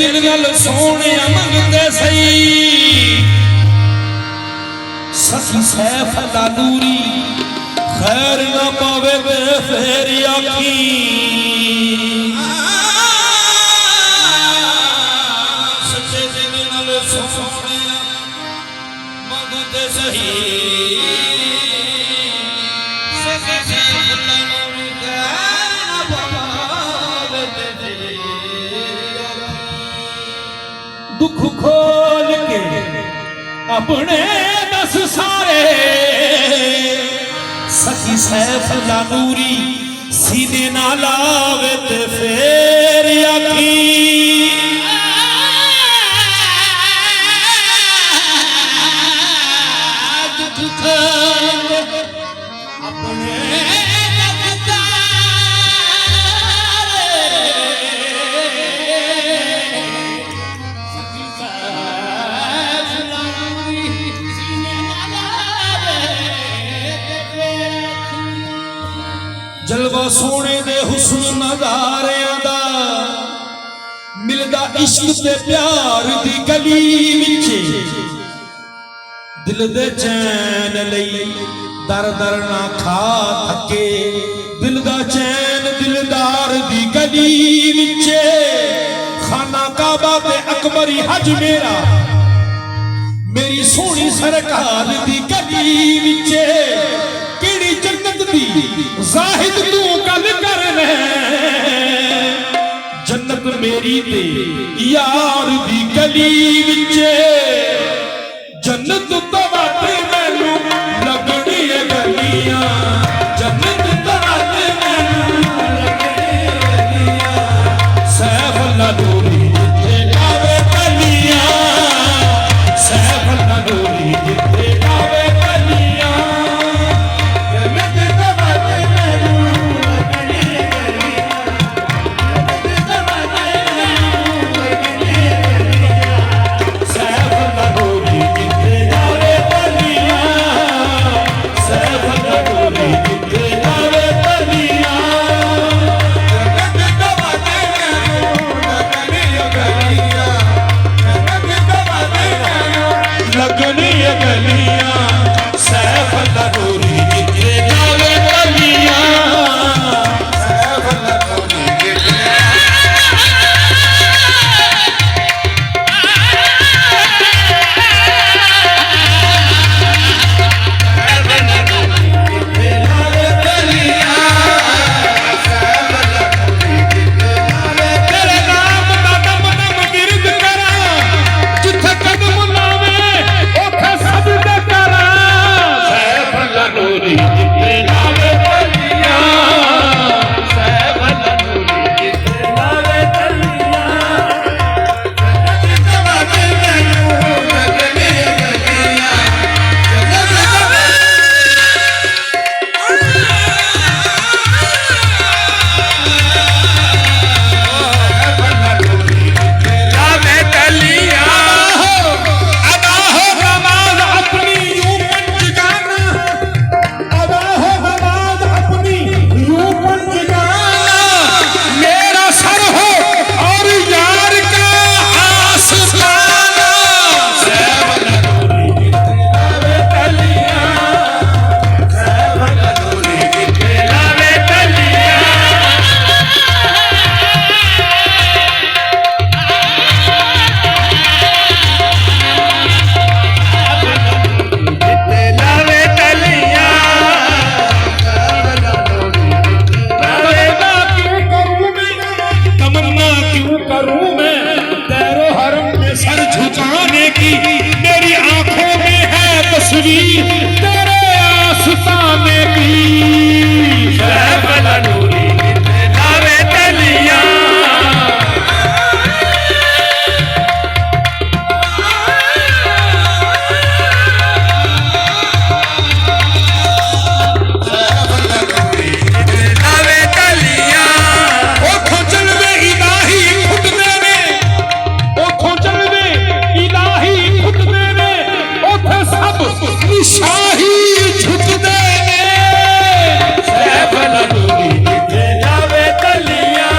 दिल गल सोने मंगते सही सखी सैफ दा नूरी खैर ना पावे ते फेर आखी सच्चे दिल गल सोने मंगते सही दुख खोल के अपने दस सारे सखी सैफ दा नूरी सीने ना लावे ते फेर आखी दुख खोल अपने जलवा सोने दे हुस्न नज़ारियां दा मिलदा इश्क ते प्यार दी गली विच दिल दे चैन लई दर दर ना खा थके दिल दा चैन दिलदार दी गली विच खाना काबा ते अकबरी हज मेरा मेरी सोहनी सरकार दी गली विच केड़ी जन्नत दी जाहिद तू गल करना जन्नत मेरी ते यार दी गली विच जन्नत तो बात मैनू लगनी है गलियां जन्नत तो बात मैनू लगनी है गलियां सैफ दा नूरी जिथे आवे गलियां सैफ दा नूरी जिथे आवे गलियां तेरे आस्ताने की सैफ दा नूरी जिथे लावे गलियां सैफ दा नूरी जिथे लावे गलियां ओथों चलदे इलाही फुटदे ने ओथों चलदे इलाही फुटदे ने ओथे सब शाही झुकदे सैफ दा नूरी जिथे जावे गलियां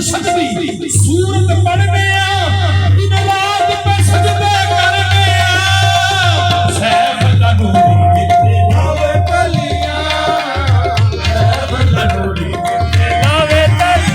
मुर्शद दी सूरत पढ़ने दिन रात पे सजदे करने सैफ दा नूरी जिथे लावे तलियां सैफ दा नूरी जिथे लावे तलियां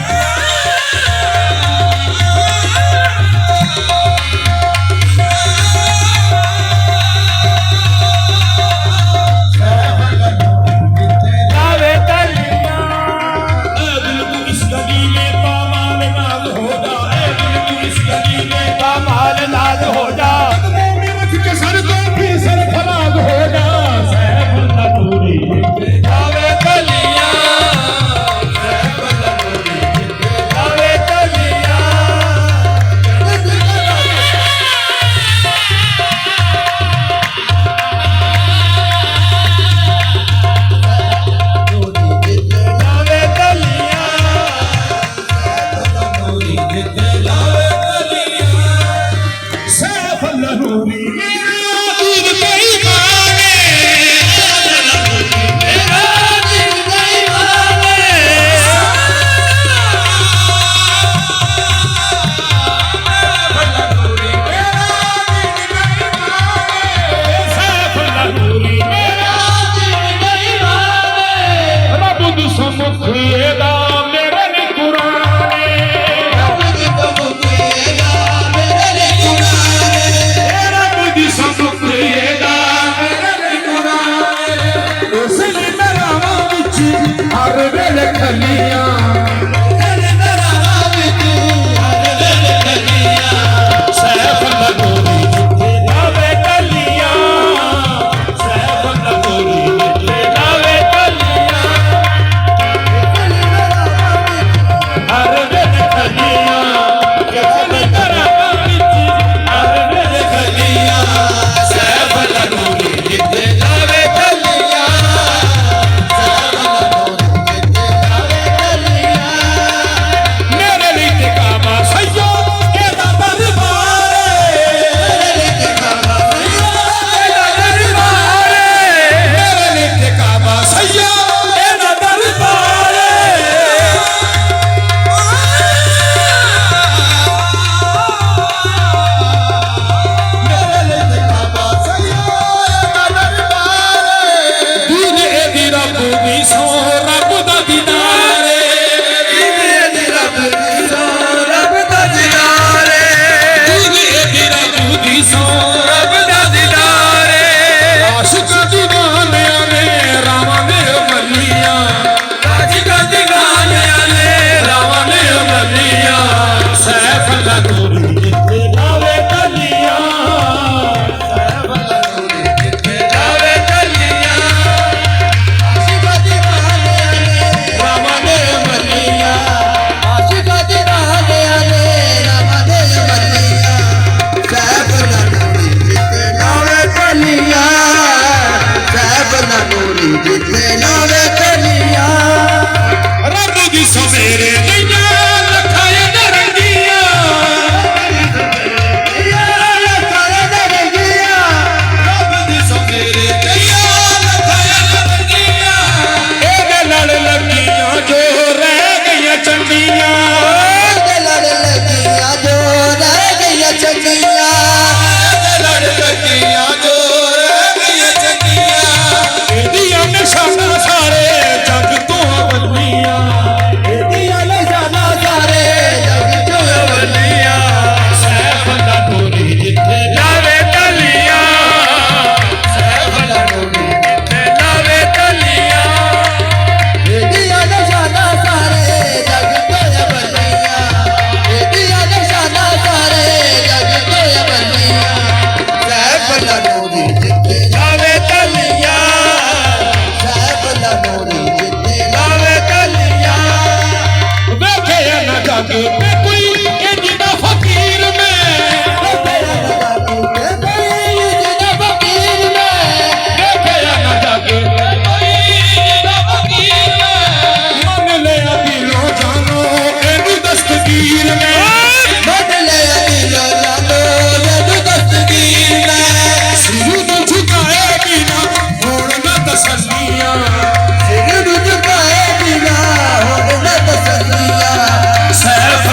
सैफ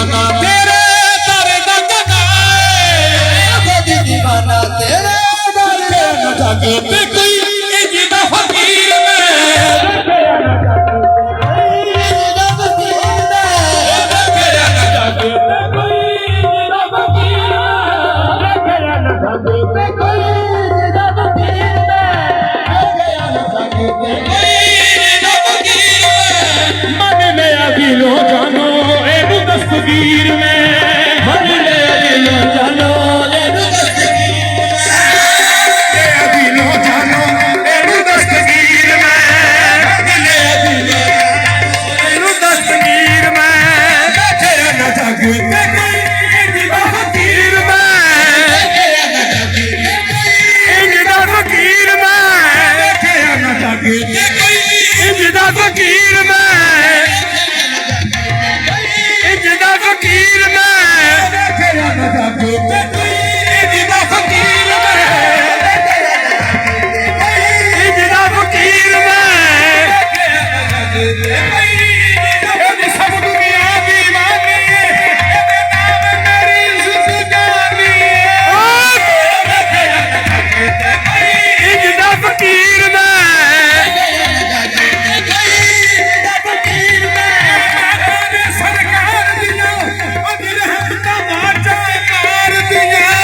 दीवाना तेरे दर दा गनाए खुद दीवाना तेरे दर न जागे ते कोई इंज दा फकीर मैं रब की तेरा न जागे ते कोई इंज दा फकीर तेरा न जागे ते कोई रब की तेरा न जागे ते कोई इंज दा फकीर मन में दिलो जानो ए दस्तगीर में मन में दिलो जानो ए दिलो जानो ए दस्तगीर में दिलो दस्तगीर में तेरा न जागे ते कोई इंज दा फकीर में इंज दा फकीर में तेरा न जागे ते कोई इंज दा फकीर में इंज दा फकीर में तेरा न जागे ते कोई इंज दा फकीर में इंज दा फकीर में ਇਹਦੀ ਸਭ ਦੁਨੀਆ ਦੀਵਾਨੀ ਇਹਦੇ ਨਾਮ ਮੇਰੀ ਜ਼ਿੰਦਗਾਨੀ ਇੰਜ ਦਾ ਫਕੀਰ ਮੈਂ ਸਰਕਾਰ ਦੀਆਂ ਅਜਰ ਹੱਥਾਂ ਬਾਚਾ ਮਾਰ ਦੀਆਂ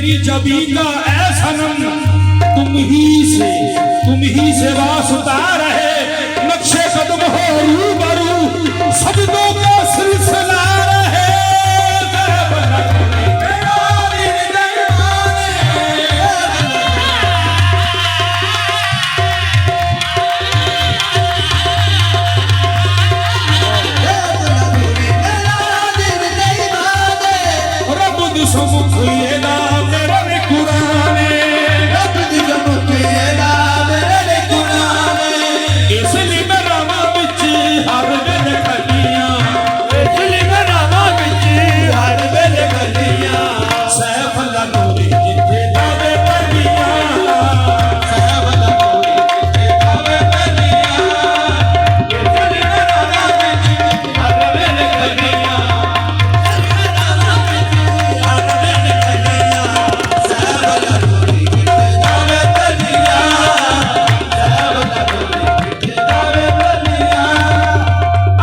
की जबी का ऐ सनम तुम ही से वास्ता रहे नक्शे कदम हो रूबरू सजदों का सिलसिला रहे रब दी समुख ये ना मेरे कुराने इसलिए मेरा मां बिच हर वेले खलियां सैफ अल्लाह नूरी जिथे लावे बलियां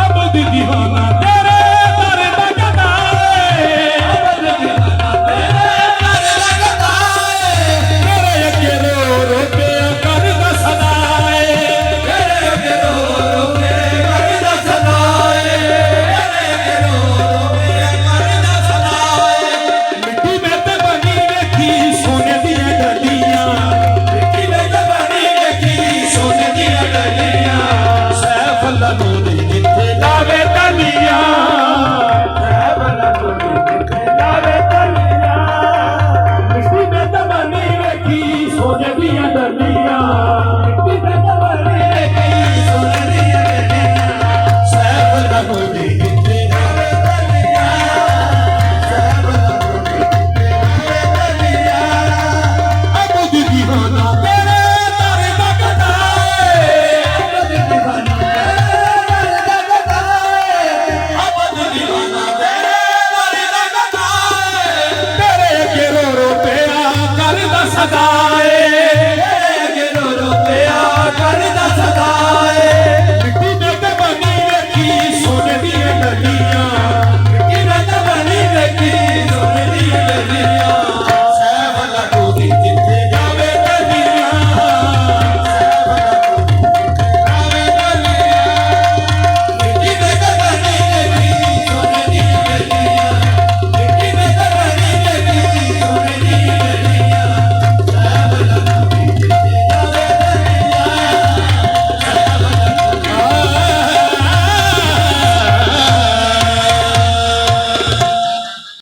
अबद दीवाना तेरे दर दा गदाए तेरे अगे रो रो के करदा सदाए मिट्टी में ते बनी वेखी सोने दियां डलियां सैफ अल्लाह नूरी जिथे लावे तलियां मिट्टी में ते बनी वेखी सोने दियां डलियां सैफ अल्लाह नूरी जिथे लावे अबद दीवाना तेरे दर दा गदाए अबद दीवाना तेरे दर दा गदाए तेरे अगे रो रो पिया करदा सदा